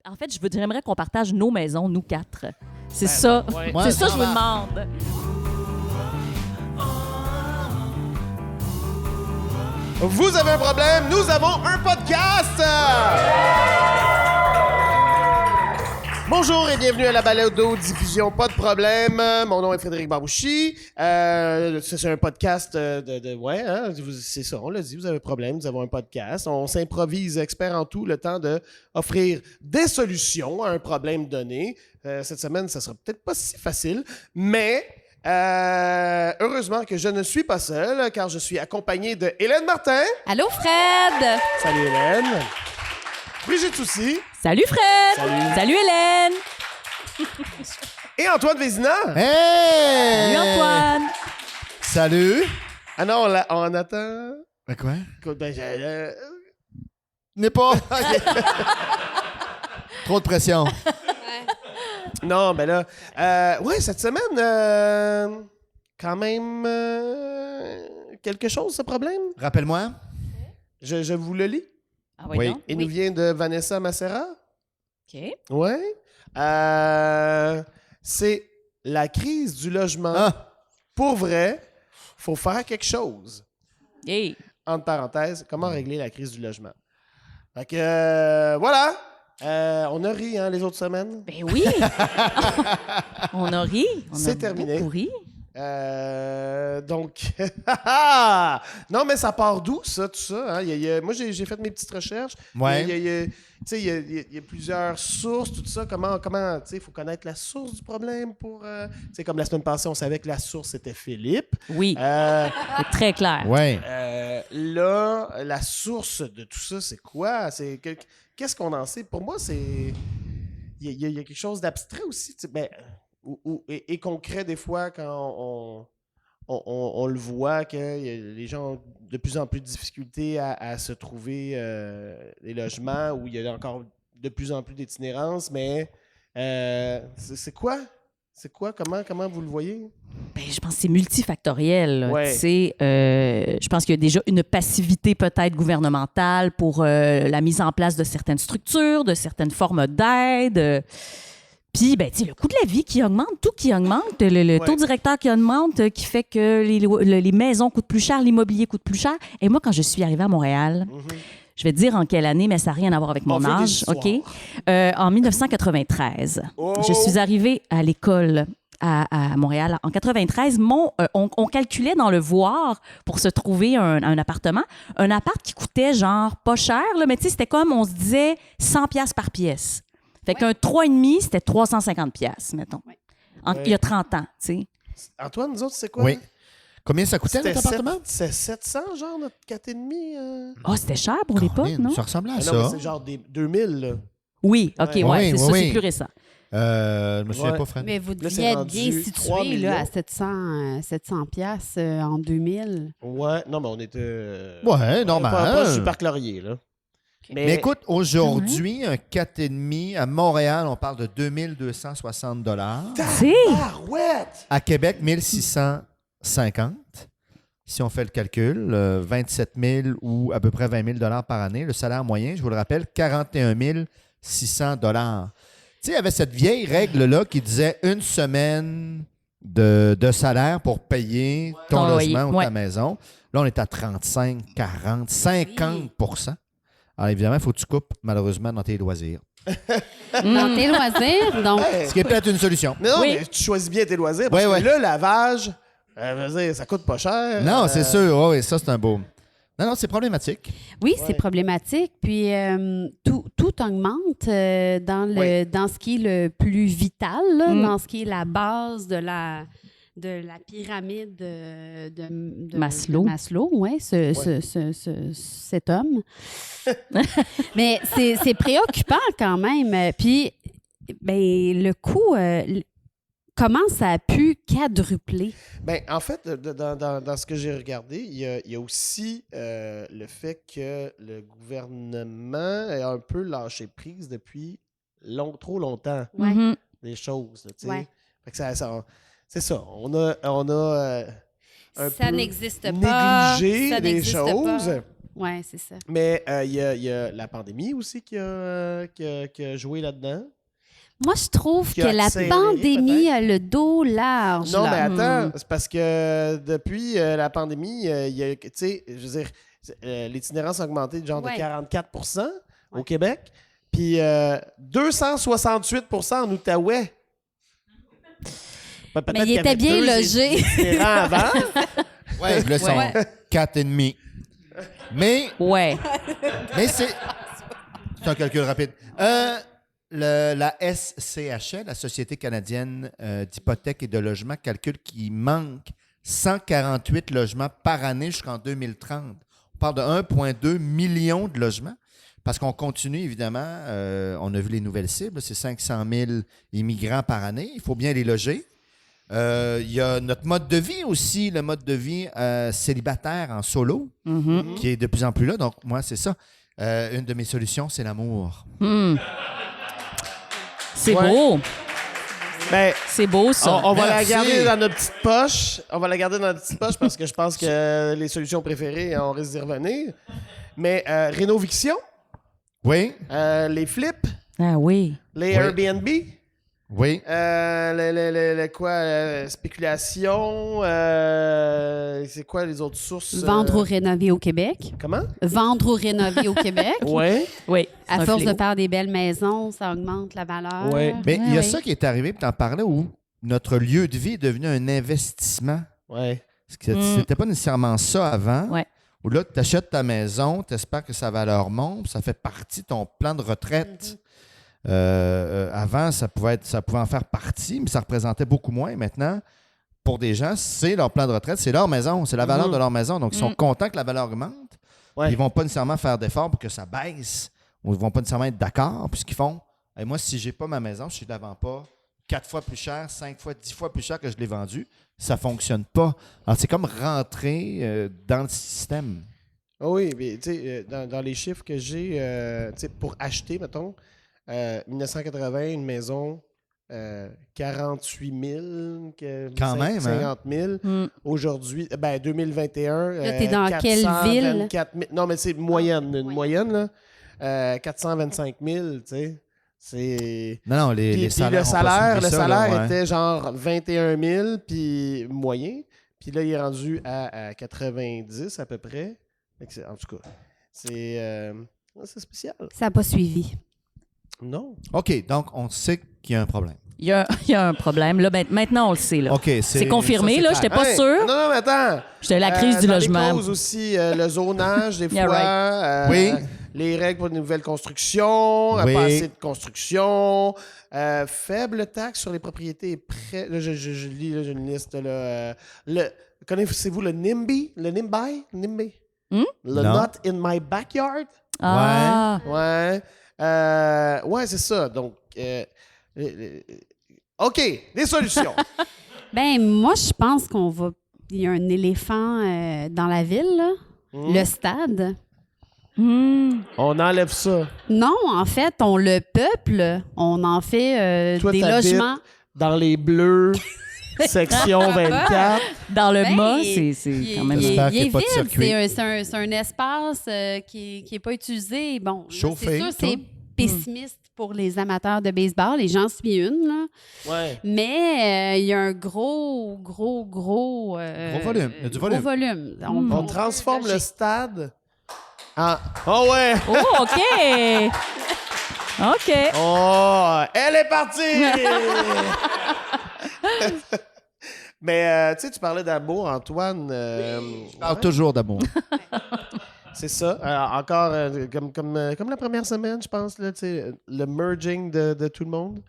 En fait, j'aimerais qu'on partage nos maisons, nous 4. C'est ça. Ouais. C'est ça que je vous demande. Vous avez un problème, nous avons un podcast! Bonjour et bienvenue à la balado-diffusion Pas de problème. Mon nom est Frédéric Barbouchi. C'est un podcast ouais, hein, c'est ça, on l'a dit, vous avez un problème, nous avons un podcast. On s'improvise expert en tout le temps d'offrir des solutions à un problème donné. Cette semaine, ça sera peut-être pas si facile, mais heureusement que je ne suis pas seul, car je suis accompagné de Hélène Martin. Allô, Fred! Salut Hélène. Brigitte Soucy. Salut Fred! Salut. Salut Hélène! Et Antoine Vézina. Hey! Salut Antoine! Salut! Ah non, on attend. Ben quoi? Écoute, ben, N'est pas! Trop de pression. non, ben là, ouais, cette semaine, quand même, quelque chose, ce problème. Rappelle-moi. Je vous le lis. Ah Oui. donc? Il nous vient de Vanessa Macera. OK. Ouais. C'est la crise du logement. Ah! Pour vrai, faut faire quelque chose. Hey. Entre parenthèses, comment régler la crise du logement. Fait que, voilà. On a ri, hein, les autres semaines. Ben oui! On a ri. On C'est a terminé. beaucoup ri. Donc, non, mais ça part d'où, ça, tout ça? Hein? Moi, j'ai fait mes petites recherches. Ouais. Il y a plusieurs sources, tout ça. Comment il faut connaître la source du problème pour... comme la semaine passée, on savait que la source, c'était Philippe. Oui, c'est très clair. Ouais. Là, la source de tout ça, c'est quoi? Qu'est-ce qu'on en sait? Pour moi, c'est... Il y a quelque chose d'abstrait aussi. Et concret des fois quand on le voit que les gens ont de plus en plus de difficultés à se trouver des logements où il y a encore de plus en plus d'itinérance, mais c'est quoi? C'est quoi? Comment vous le voyez? Ben, je pense que c'est multifactoriel. Là. Ouais. Tu sais, je pense qu'il y a déjà une passivité peut-être gouvernementale pour la mise en place de certaines structures, de certaines formes d'aide. Puis, ben, tu sais, le coût de la vie qui augmente, tout qui augmente, le taux directeur qui augmente, qui fait que les maisons coûtent plus cher, l'immobilier coûte plus cher. Et moi, quand je suis arrivée à Montréal, je vais te dire en quelle année, mais ça n'a rien à voir avec mon On fait des âge, histoires. OK? En 1993. Oh! Je suis arrivée à l'école à Montréal. En 93, on calculait dans le voir pour se trouver un appartement. Un appart qui coûtait genre pas cher, là, mais tu sais, c'était comme, on se disait 100 pièces par pièce. Fait qu'un 3,5, c'était 350 pièces, mettons. Ouais. Il y a 30 ans, tu sais. Antoine, nous autres, c'est quoi? Oui. Combien ça coûtait, C'était notre appartement? C'est 700, genre, notre 4,5? Ah, c'était cher pour l'époque, Colin, non? Ça ressemblait à Ah non, mais ça. c'est genre des 2000, là. Oui, OK, Ouais. ouais, Oui, c'est oui, ça, oui. c'est plus récent. Je me souviens Ouais. pas, Fred. Mais vous Là, c'est deviez être rendu bien 3 situé là, à millions. 700 piastres en 2000. Ouais, non, mais on était... Ouais, normal. Pas proche du Parc Laurier, là. Mais écoute, aujourd'hui, un 4,5 à Montréal, on parle de 2260 $. C'est... Tabarouette! À Québec, 1650. Si on fait le calcul, 27 000 ou à peu près 20 000 $ par année. Le salaire moyen, je vous le rappelle, 41 600 $. Tu sais, il y avait cette vieille règle-là qui disait une semaine de salaire pour payer ton Ton loyer, logement ou ouais. ta maison. Là, on est à 35, 40, 50 %. Alors, évidemment, il faut que tu coupes, malheureusement, dans tes loisirs. Dans tes loisirs, donc... Hey. Ce qui est peut-être une solution. Mais non, Oui. mais tu choisis bien tes loisirs parce Ouais, que ouais. le lavage, je veux dire, ça coûte pas cher. Non, c'est sûr. Oui, ça, c'est un beau... Non, c'est problématique. Oui, Ouais. c'est problématique. Puis tout augmente dans ce qui est le plus vital, là, dans ce qui est la base de la pyramide de Maslow. Maslow, oui, cet homme. Mais c'est préoccupant quand même. Puis, ben, le coût, comment ça a pu quadrupler? Ben, en fait, dans ce que j'ai regardé, il y a aussi le fait que le gouvernement a un peu lâché prise depuis trop longtemps Ouais. Mhm. des choses. Là, tu sais. Ouais. Fait que c'est ça. On a un Ça peu n'existe pas. négligé Ça des n'existe choses. pas. Oui, c'est ça. Mais il y a la pandémie aussi qui a joué là-dedans. Moi, je trouve Qui que a la accéléré, pandémie peut-être. a le dos large. Non, mais là. attends, c'est parce que depuis la pandémie, il y a, tu sais, je veux dire, l'itinérance a augmenté de genre Ouais. de 44 au Québec, puis 268 en Outaouais. Ben, peut-être Mais il qu'il y était avait bien deux logé. itinérants avant. Ouais, là, ils sont Ouais. 4,5. Mais Ouais. c'est un calcul rapide. La SCHL, la Société canadienne d'hypothèques et de logement, calcule qu'il manque 148 logements par année jusqu'en 2030. On parle de 1,2 million de logements parce qu'on continue, évidemment, on a vu les nouvelles cibles, c'est 500 000 immigrants par année. Il faut bien les loger. Il y a notre mode de vie aussi, le mode de vie célibataire en solo, Mhm. qui est de plus en plus là. Donc, moi, c'est ça. Une de mes solutions, c'est l'amour. Hmm. C'est Ouais. beau. Ben, C'est beau, ça. on va la Merci. garder dans notre petite poche. On va la garder dans notre petite poche parce que je pense que les solutions préférées, on risque d'y revenir. Mais rénoviction, Oui, les flips, Ah oui. les Oui. Airbnb, oui. spéculation, c'est quoi les autres sources? Vendre ou rénover au Québec. Comment? Vendre ou rénover au Québec. Ouais. Oui. c'est À un force fléau. de faire des belles maisons, ça augmente la valeur. Ouais. Mais il y a oui. ça qui est arrivé, puis tu en parlais, où notre lieu de vie est devenu un investissement. Ouais. C'était pas nécessairement ça avant. Ouais. Où là, tu achètes ta maison, tu espères que sa valeur monte, puis ça fait partie de ton plan de retraite. Avant, ça pouvait en faire partie, mais ça représentait beaucoup moins. Maintenant, pour des gens, c'est leur plan de retraite, c'est leur maison, c'est la valeur de leur maison. Donc, ils sont contents que la valeur augmente. Ouais. Ils ne vont pas nécessairement faire d'efforts pour que ça baisse. Ou ils ne vont pas nécessairement être d'accord. Puis ce qu'ils font, hey, moi, si je n'ai pas ma maison, je ne la vends pas 4 fois plus cher, 5 fois, 10 fois plus cher que je l'ai vendu, ça ne fonctionne pas. Alors, c'est comme rentrer dans le système. Ah oui, mais tu sais, dans les chiffres que j'ai, tu sais, pour acheter, mettons, 1980, une maison, 48 000, Quand même, 50 000. Hmm. Aujourd'hui, 2021, Là, t'es dans quelle ville? 424 000. Non, mais c'est moyenne, une Ouais. moyenne, là. 425 000, tu sais. C'est... Non, les Puis salaires. le ont pas salaire, suivi le ça, salaire là, ouais. était genre 21 000, puis moyen. Puis là, il est rendu à 90 à peu près. Fait que en tout cas, c'est spécial. Ça n'a pas suivi. Non. OK, donc on sait qu'il y a un problème. Il y a un problème. Là, maintenant, on le sait. Là. OK, C'est confirmé. ça, Là, c'est j'étais clair. pas sûre. Non, mais attends. J'étais la crise du dans logement. les causes aussi, le zonage, des fois. Yeah, Oui. Les règles pour de nouvelles constructions, Oui. pas assez de construction, faible taxe sur les propriétés près. Là, je lis, là, j'ai une liste. Là, connaissez-vous le NIMBY? Le NIMBY? NIMBY? Hmm? Le Non. Not in My Backyard? Ah. Ouais. Ouais, c'est ça. Donc, OK, des solutions. Ben moi, je pense qu'on va. Il y a un éléphant dans la ville, là. Le stade. Hmm. On enlève ça. Non, en fait, on le peuple. On en fait Toi, des t'habites logements. dans les bleus, section 24. Dans le Ben, mât, il- c'est il- quand même... il- J'espère il qu'il y a est pas de vide. circuit. C'est un espace qui n'est pas utilisé. Bon, là, Chauffé, c'est sûr, tout. c'est pessimiste pour les amateurs de baseball. Les gens suivent une, là. Ouais. Mais il y a un gros Gros volume. Il y a du volume. Gros volume. On transforme le stade en... Oh ouais! Oh, OK! OK. Oh! Elle est partie! Mais, tu sais, tu parlais d'amour, Antoine. Je parle ouais, toujours d'amour. c'est ça. Encore, comme la première semaine, je pense, là, tu sais, le merging de tout le monde.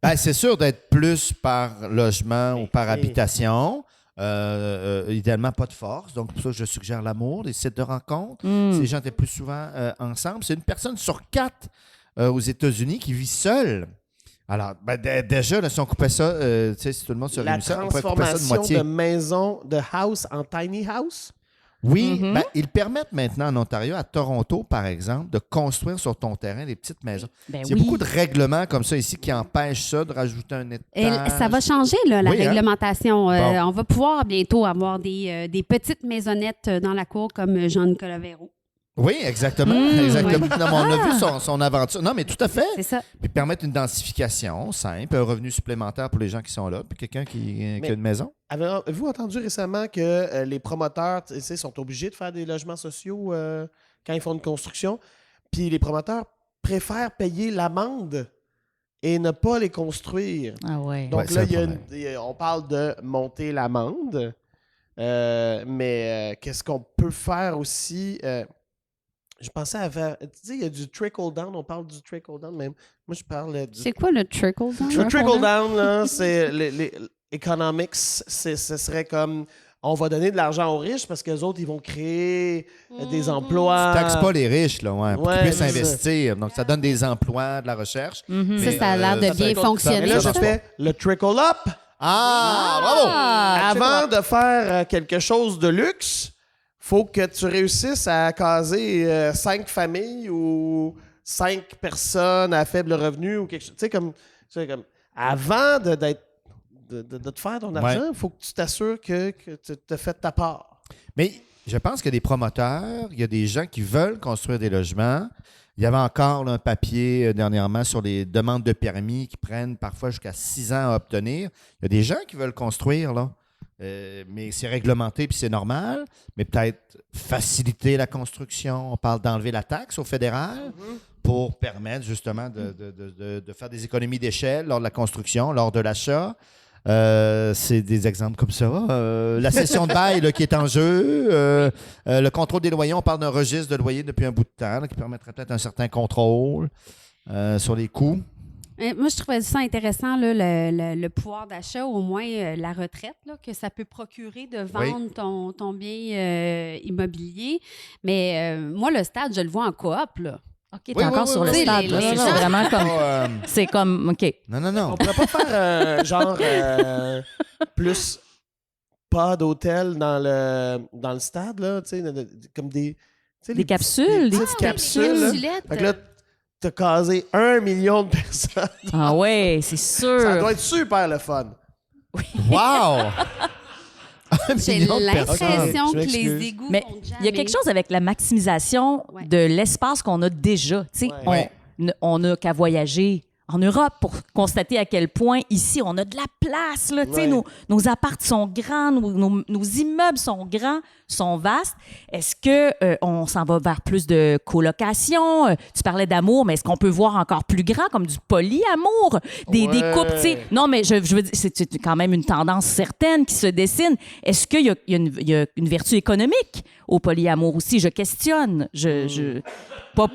Ben, c'est sûr d'être plus par logement ou par oui. habitation. Idéalement, pas de force. Donc, pour ça, je suggère l'amour, les sites de rencontres. Hmm. Si les gens étaient plus souvent ensemble. C'est une personne sur 4 aux États-Unis qui vit seule. Alors, ben, déjà, là, si on coupait ça, tu sais, si tout le monde se La réunissait, on pourrait couper ça de transformation moitié. de maison, de house en tiny house. Oui, Mhm. ben, ils permettent maintenant en Ontario, à Toronto, par exemple, de construire sur ton terrain des petites maisons. Ben Il y a oui. beaucoup de règlements comme ça ici qui empêchent ça, de rajouter un Et étage. ça va changer, là, la Oui, hein? réglementation. Bon. On va pouvoir bientôt avoir des petites maisonnettes dans la cour comme Jean-Nicolas Véro. Oui, exactement. Exactement. Non, mais on a vu son aventure. Non, mais tout à fait. C'est ça. Puis permettre une densification simple, un revenu supplémentaire pour les gens qui sont là, puis quelqu'un qui a une maison. Avez-vous entendu récemment que les promoteurs sont obligés de faire des logements sociaux quand ils font une construction? Puis les promoteurs préfèrent payer l'amende et ne pas les construire. Ah ouais. Donc Ouais, là, c'est un on parle de monter l'amende. Mais qu'est-ce qu'on peut faire aussi? Je pensais à faire. Tu sais, il y a du trickle down. On parle du trickle down, mais moi, je parle du. C'est quoi le trickle down? Le trickle down, là, c'est les economics. Ce serait comme on va donner de l'argent aux riches parce que les autres, ils vont créer des emplois. Tu taxes pas les riches, là, pour Ouais, qu'ils puissent c'est investir. Donc, ça donne des emplois, de la recherche. Mhm. Ça a l'air de bien Mais fonctionner. là, je ça. fais le trickle up. Bravo! Avant de faire quelque chose de luxe, faut que tu réussisses à caser 5 familles ou 5 personnes à faible revenu ou quelque chose. Tu sais, comme avant de te faire ton argent, il faut que tu t'assures que tu te fais ta part. Mais je pense que des promoteurs, il y a des gens qui veulent construire des logements. Il y avait encore là, un papier dernièrement sur les demandes de permis qui prennent parfois jusqu'à 6 ans à obtenir. Il y a des gens qui veulent construire, là. Mais c'est réglementé puis c'est normal. Mais peut-être faciliter la construction. On parle d'enlever la taxe au fédéral pour permettre justement de faire des économies d'échelle lors de la construction, lors de l'achat. C'est des exemples comme ça. La cession de bail là, qui est en jeu. Le contrôle des loyers, on parle d'un registre de loyer depuis un bout de temps là, qui permettrait peut-être un certain contrôle sur les coûts. Moi, je trouvais ça intéressant, là, le pouvoir d'achat, au moins la retraite, là, que ça peut procurer de vendre ton bien immobilier. Mais moi, le stade, je le vois en coop, là. OK, t'es encore sur le stade. les là. gens- C'est vraiment comme... C'est comme... OK. Non. On pourrait pas faire plus pas d'hôtel dans le stade, là, tu sais, comme des... tu sais, Des capsules, des petites petites capsules. là. Capsulettes. Fait que là, t'as casé 1 million de personnes. Ah ouais, c'est sûr. Ça doit être super le fun. Wow! J'ai million de personnes. l'impression Je que m'excuse. les égouts Mais sont il y a quelque chose avec la maximisation Ouais. de l'espace qu'on a déjà. Tu sais, Ouais. on n'a qu'à voyager en Europe pour constater à quel point ici, on a de la place. Là, tu sais, Ouais. nos apparts sont grands, nos immeubles sont grands, sont vastes. Est-ce qu'on s'en va vers plus de colocation? Tu parlais d'amour, mais est-ce qu'on peut voir encore plus grand, comme du polyamour? Des couples, tu sais. Non, mais je veux dire, c'est quand même une tendance certaine qui se dessine. Est-ce qu'il y a une vertu économique au polyamour aussi? Je questionne. C'est pas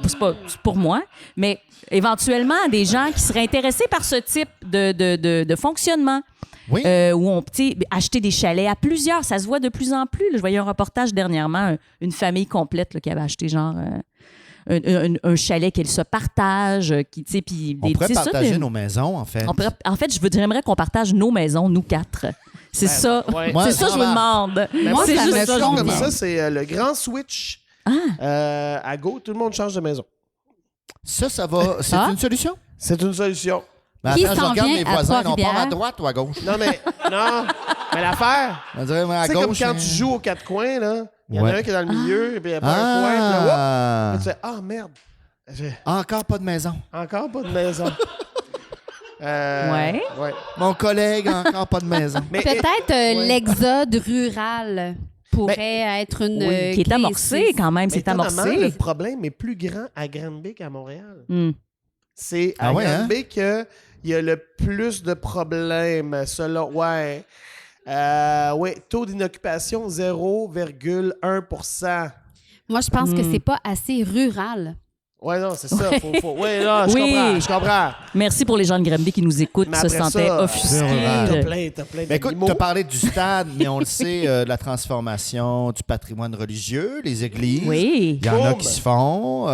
pour moi, mais éventuellement, des gens qui seraient intéressés par ce type de fonctionnement. Oui. Où on peut acheter des chalets à plusieurs. Ça se voit de plus en plus. Là. Je voyais un reportage dernièrement, une famille complète là, qui avait acheté genre un chalet qu'elle se partage. Puis On pourrait c'est ça, partager nos maisons, en fait. En fait, j'aimerais qu'on partage nos maisons, nous 4. C'est ça. ouais. Moi, C'est ça que je me demande. Moi, c'est ça juste me ça que je me convient. Comme demande. ça, c'est le grand switch. À go, tout le monde change de maison. Ça va. C'est une solution? C'est une solution. Mais Qui attends, je s'en regarde vient mes à voisins. On part à Trois-Rivières? droite ou à gauche? Non, mais l'affaire, On dirait à c'est comme gauche. quand tu joues aux 4 coins, là. Il y en a Ouais. un qui est dans le milieu, et puis il y a pas un coin, puis là, Ah! whoop, tu fais, ah merde, j'ai Encore pas de maison. encore pas de maison. Ouais. Mon collègue, encore pas de maison. Mais, Peut-être ouais. l'exode rural pourrait être une. Qui est clé amorcé ici. quand même. mais C'est étonnamment, amorcé. le problème est plus grand à Granby qu'à Montréal. Hmm. C'est à Ah ouais, Granby qu'il y a le plus de problèmes, selon... Ouais. Taux d'inoccupation, 0,1%. Moi, je pense que c'est pas assez rural. Ouais, non, c'est ça. Ouais, non, Oui. je comprends. Merci pour les gens de Granby qui nous écoutent, Mais se après sentaient ça, offusqués. T'as plein Mais écoute, d'animaux. tu as parlé du stade, mais on le sait, de la transformation du patrimoine religieux, les églises. Oui. Il y en a Boum. qui se font.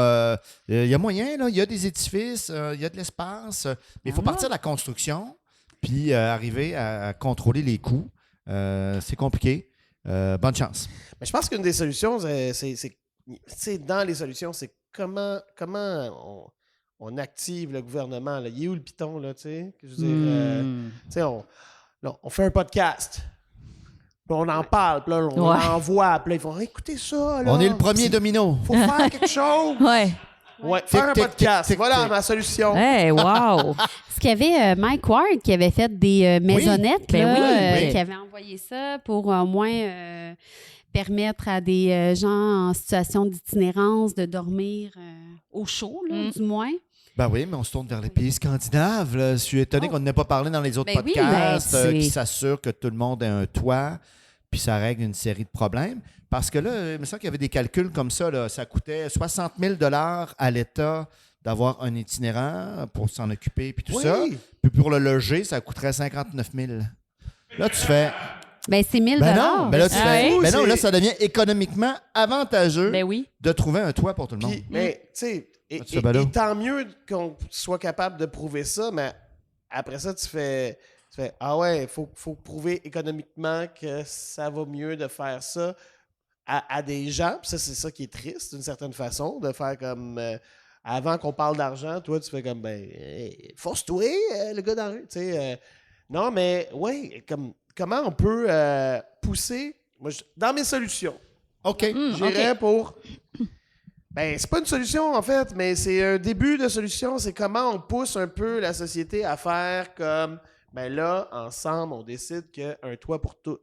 Il y a moyen, là. Il y a des édifices, il y a de l'espace. Mais il faut partir de la construction, puis arriver à contrôler les coûts. C'est compliqué. Bonne chance. Mais je pense qu'une des solutions, c'est dans les solutions, c'est comment on active le gouvernement. Là. Il est où le piton, là, tu sais? Je veux dire, tu sais, on fait un podcast. Puis on en parle, puis là, on l'envoie, puis là, ils font « Écoutez ça, là! » On est le premier domino. Faut faire quelque chose! Ouais. Ouais, faire un Tic, tic, podcast. tic, Voilà tic. ma solution. Hey, wow! Ce qu'il y avait Mike Ward qui avait fait des maisonnettes, Ben là, oui, oui. qui avait envoyé ça pour au moins permettre à des gens en situation d'itinérance de dormir au chaud, là, du moins. Ben oui, mais on se tourne vers les pays scandinaves. Là. Je suis étonné qu'on n'ait pas parlé dans les autres Ben oui, podcasts ben, c'est- qui s'assurent que tout le monde a un toit, puis ça règle une série de problèmes. Parce que là, il me semble qu'il y avait des calculs comme ça. Là. Ça coûtait 60 000 à l'État d'avoir un itinérant pour s'en occuper, puis tout Oui. ça. Puis pour le loger, ça coûterait 59 000. Là, tu fais... Ben, c'est 1000 Ben non, ben là, tu Ah fais... ouais? Ben non, C'est- là, ça devient économiquement avantageux Ben oui. de trouver un toit pour tout le monde. Puis, mais, tu sais, et, Ah, tu fais ben là. et tant mieux qu'on soit capable de prouver ça, mais après ça, tu fais ah ouais, faut prouver économiquement que ça va mieux de faire ça à des gens. Puis ça, c'est ça qui est triste, d'une certaine façon, de faire comme. Avant qu'on parle d'argent, toi, tu fais comme, ben, hey, force-toi, le gars dans la rue. Tu sais, non, mais, ouais, comment on peut pousser. Moi, dans mes solutions, OK. j'irais pour. Ben, c'est pas une solution, en fait, mais c'est un début de solution. C'est comment on pousse un peu la société à faire comme, ben là, ensemble, on décide qu'un toit pour tout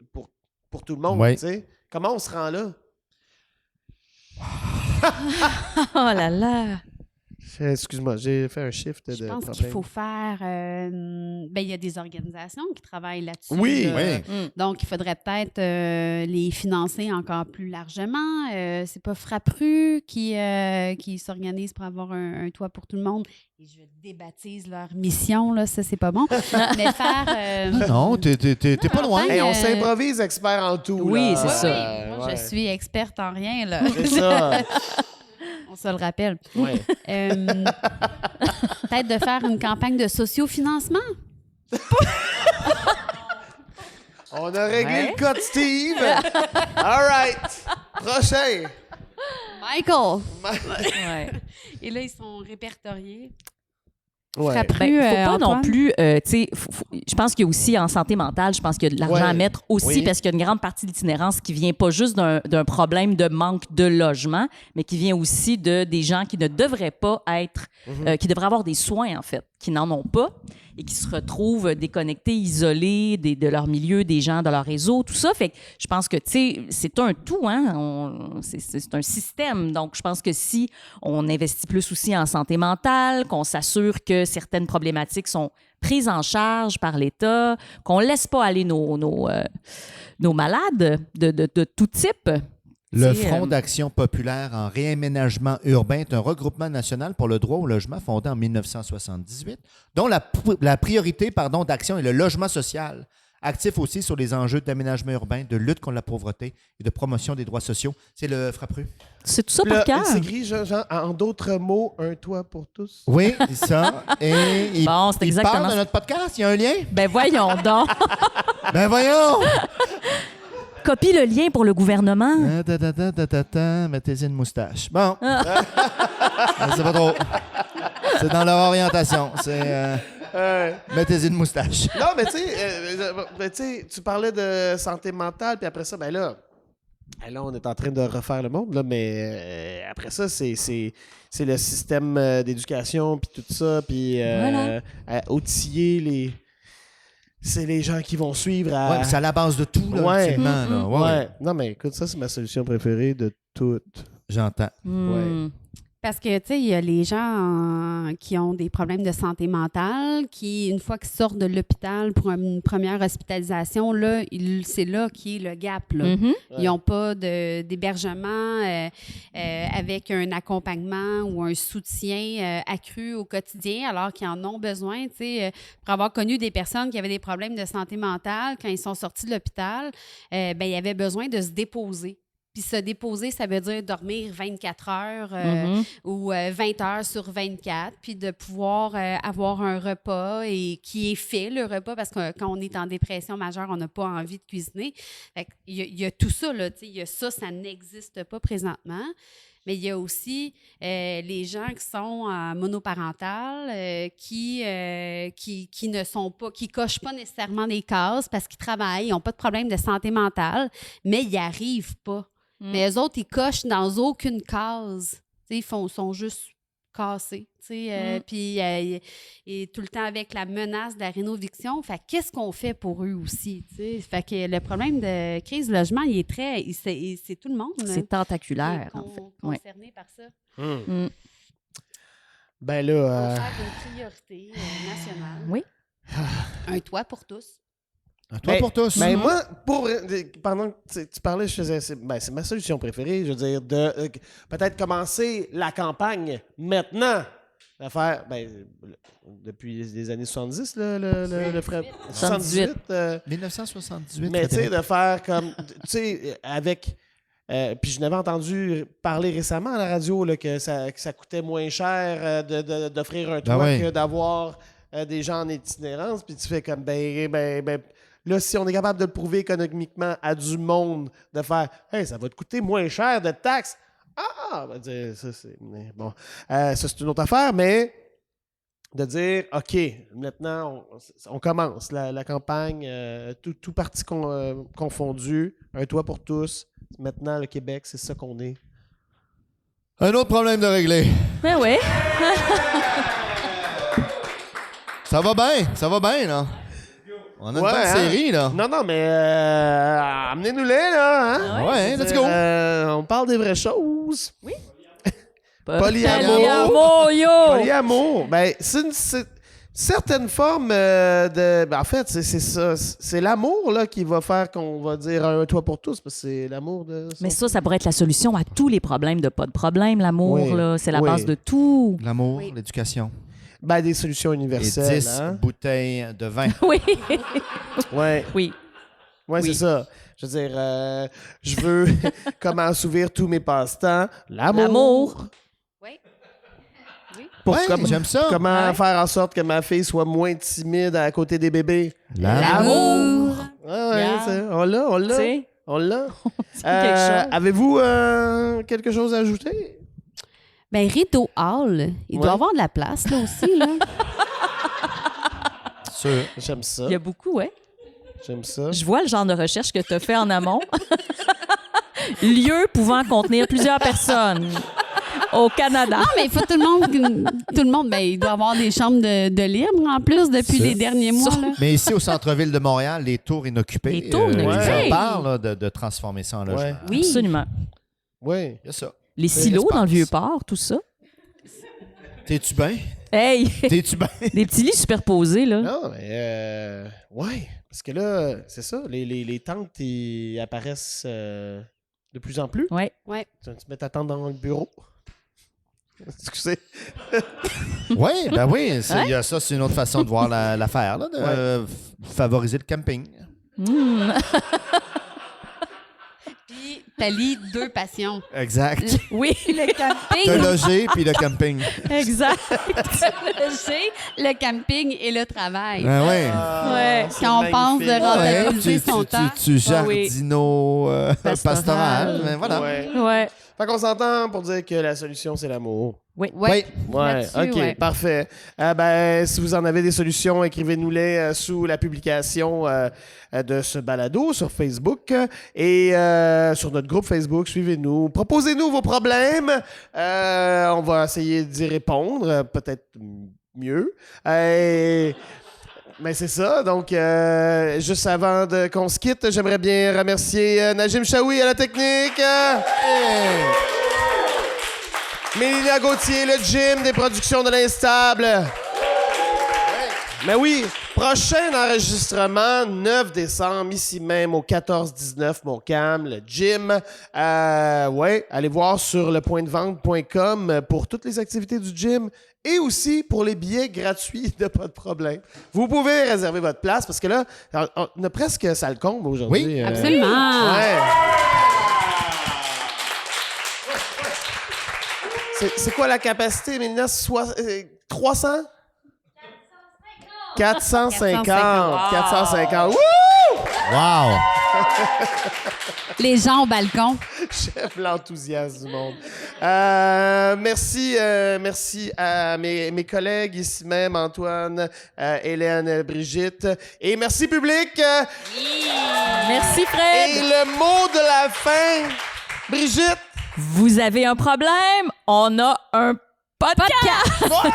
le monde, Ouais. tu sais. Comment on se rend là? Oh là là! Excuse-moi, j'ai fait un shift Je de pense qu'il problème. faut faire... ben, il y a des organisations qui travaillent là-dessus. Oui, là. oui. Donc, il faudrait peut-être les financer encore plus largement. C'est pas Frappru qui s'organise pour avoir un toit pour tout le monde. Et je débaptise leur mission, là, ça, c'est pas bon. Mais faire... Non, t'es pas loin. campagne, Hey, on s'improvise expert en tout. Oui, là. c'est ça. Moi, Ouais. je suis experte en rien, là. C'est ça. On se le rappelle. Ouais. Peut-être de faire une campagne de sociofinancement. On a réglé Ouais. le cas de Steve. All right. Prochain. Michael! Ouais. Et là, ils sont répertoriés. Ouais. Frappru, Ben, faut pas non Antoine? plus, tu sais, je pense qu'il y a aussi en santé mentale, je pense qu'il y a de l'argent Ouais. à mettre aussi Oui. parce qu'il y a une grande partie de l'itinérance qui vient pas juste d'un problème de manque de logement, mais qui vient aussi de des gens qui ne devraient pas être, qui devraient avoir des soins en fait, qui n'en ont pas et qui se retrouvent déconnectés, isolés de leur milieu, des gens, de leur réseau, tout ça. Fait que je pense que, tu sais, c'est un tout, hein. C'est un système. Donc, je pense que si on investit plus aussi en santé mentale, qu'on s'assure que certaines problématiques sont prises en charge par l'État, qu'on laisse pas aller nos malades de tout type. Le C'est, Front d'action populaire en réaménagement urbain est un regroupement national pour le droit au logement fondé en 1978, dont la priorité d'action est le logement social, actif aussi sur les enjeux d'aménagement urbain, de lutte contre la pauvreté et de promotion des droits sociaux. C'est le Frappru. C'est tout ça Là, par cœur. c'est écrit, genre, en d'autres mots, un toit pour tous. Oui, c'est ça. Et il, Bon, c'est il exactement parle de ça. notre podcast. Il y a un lien? Ben voyons donc. Ben voyons! Copie le lien pour le gouvernement. Mettez-y une moustache. Bon. C'est pas trop. C'est dans leur orientation. C'est mettez-y une moustache. Non, mais tu sais, tu parlais de santé mentale, puis après ça, ben là, on est en train de refaire le monde, là, mais après ça, c'est le système d'éducation, puis tout ça, puis Voilà. outiller les... C'est les gens qui vont suivre à... Ouais, mais c'est à la base de tout, là, Ouais. ultimement, là. Ouais, Ouais. Non, mais écoute, ça, c'est ma solution préférée de toutes. J'entends. Hmm. Parce que, tu sais, il y a les gens qui ont des problèmes de santé mentale, qui, une fois qu'ils sortent de l'hôpital pour une première hospitalisation, là, c'est là qui est le gap, là. Mhm. Ils n'ont pas d'hébergement avec un accompagnement ou un soutien accru au quotidien, alors qu'ils en ont besoin. Tu sais, pour avoir connu des personnes qui avaient des problèmes de santé mentale, quand ils sont sortis de l'hôpital, ben, ils avaient besoin de se déposer. Puis se déposer, ça veut dire dormir 24 heures Mhm. ou 20 heures sur 24, puis de pouvoir avoir un repas et qui est fait, le repas, parce que quand on est en dépression majeure, on n'a pas envie de cuisiner. Fait qu'il y a tout ça, là, tu sais, il y a ça n'existe pas présentement. Mais il y a aussi les gens qui sont monoparentales, qui ne sont pas, qui cochent pas nécessairement des cases parce qu'ils travaillent, ils n'ont pas de problème de santé mentale, mais ils n'y arrivent pas. Mais eux autres, ils cochent dans aucune case. Ils sont juste cassés. Puis et tout le temps avec la menace de la rénoviction. Fait qu'est-ce qu'on fait pour eux aussi? T'sais? Fait que le problème de crise du logement, il est très. C'est tout le monde. C'est tentaculaire, en fait. Concerné par ça. Ben On là. faire une priorité nationale. Oui. Un toit pour tous. Un toit pour tous. Ben moi, pendant que tu parlais, je faisais. C'est ma solution préférée. Je veux dire, de peut-être commencer la campagne maintenant. À faire, depuis les années 70, le frère. 78. 1978. Mais tu sais, de faire comme. Tu sais, avec. Puis je n'avais entendu parler récemment à la radio là, que ça coûtait moins cher d'offrir un toit que d'avoir des gens en itinérance. Puis tu fais comme, là, si on est capable de le prouver économiquement à du monde, de faire, hey, ça va te coûter moins cher de taxes. Ça, c'est. Bon. Ça, c'est une autre affaire, mais de dire, OK, maintenant, on commence la campagne, tout parti confondu, un toit pour tous. Maintenant, le Québec, c'est ça qu'on est. Un autre problème de régler. Ben oui. Ça va bien, là. On a une bonne série, là. Non, mais amenez-nous-les, là. Hein? Ouais, let's go. On parle des vraies choses. Oui. Polyamour. Yo! Polyamour. C'est une certaine forme de... en fait, c'est ça. C'est l'amour là, qui va faire qu'on va dire un toit pour tous, parce que c'est l'amour de... Mais ça pourrait être la solution à tous les problèmes de pas de problème, l'amour. Oui. Là, c'est la base de tout. L'amour, l'éducation. Des solutions Et universelles. 10 bouteilles de vin. Oui. Ouais. Oui. Oui, c'est ça. Je veux dire, je veux comment assouvir tous mes passe-temps. L'amour. Oui. J'aime ça. Comment faire en sorte que ma fille soit moins timide à côté des bébés. L'amour. On l'a. T'sais. On l'a. quelque chose. Avez-vous quelque chose à ajouter? Rideau Hall, il doit avoir de la place, là aussi, là. Sûr. J'aime ça. Il y a beaucoup, ouais. J'aime ça. Je vois le genre de recherche que tu as fait en amont. Lieu pouvant contenir plusieurs personnes au Canada. Non, mais il faut tout le monde, il doit avoir des chambres de libre en plus depuis les derniers mois. Là. Mais ici, au centre-ville de Montréal, les tours inoccupés. Les tours inoccupés. On parle là, de transformer ça en logement. Ouais. Oui. Absolument. Oui. Il y a ça. Les silos dans le Vieux-Port, tout ça. T'es-tu bien? Hey! T'es-tu bien? Des petits lits superposés, là. Non, mais ouais. Parce que là, c'est ça, les tentes ils apparaissent de plus en plus. Ouais. Tu te mets ta tente dans le bureau. Excusez. Oui, oui. Il y a ça, c'est une autre façon de voir l'affaire, là, de favoriser le camping. Puis, t'allies deux passions. Exact. Oui. Le camping. Le loger puis le camping. Exact. le camping et le travail. Ouais. Ouais. Quand on pense de rentabiliser son temps. Tu jardino pastoral. Mais voilà. Ouais. Ouais. Fait qu'on s'entend pour dire que la solution, c'est l'amour. Oui. Ouais, Là-dessus, OK, ouais. parfait. Si vous en avez des solutions, écrivez-nous-les sous la publication de ce balado sur Facebook et sur notre groupe Facebook. Suivez-nous. Proposez-nous vos problèmes. On va essayer d'y répondre, peut-être mieux. Mais c'est ça. Donc, juste avant qu'on se quitte, j'aimerais bien remercier Najim Chaoui à la technique. Mélina Gauthier, le gym des productions de l'Instable. Mais oui, prochain enregistrement, 9 décembre, ici même au 14-19 Montcalm, le gym. Allez voir sur lepointdevente.com pour toutes les activités du gym et aussi pour les billets gratuits de Pas de problème. Vous pouvez réserver votre place parce que là, on a presque ça le comble aujourd'hui. Oui, Absolument. Ouais. C'est quoi la capacité, Mélina? 300? 450. 450. Wouh! Wow! Les gens au balcon. J'aime l'enthousiasme du monde. Merci à mes collègues ici même, Antoine, Hélène, Brigitte. Et merci, public. Merci, Et Fred. le mot de la fin, Brigitte. Vous avez un problème? On a un podcast. Ouais!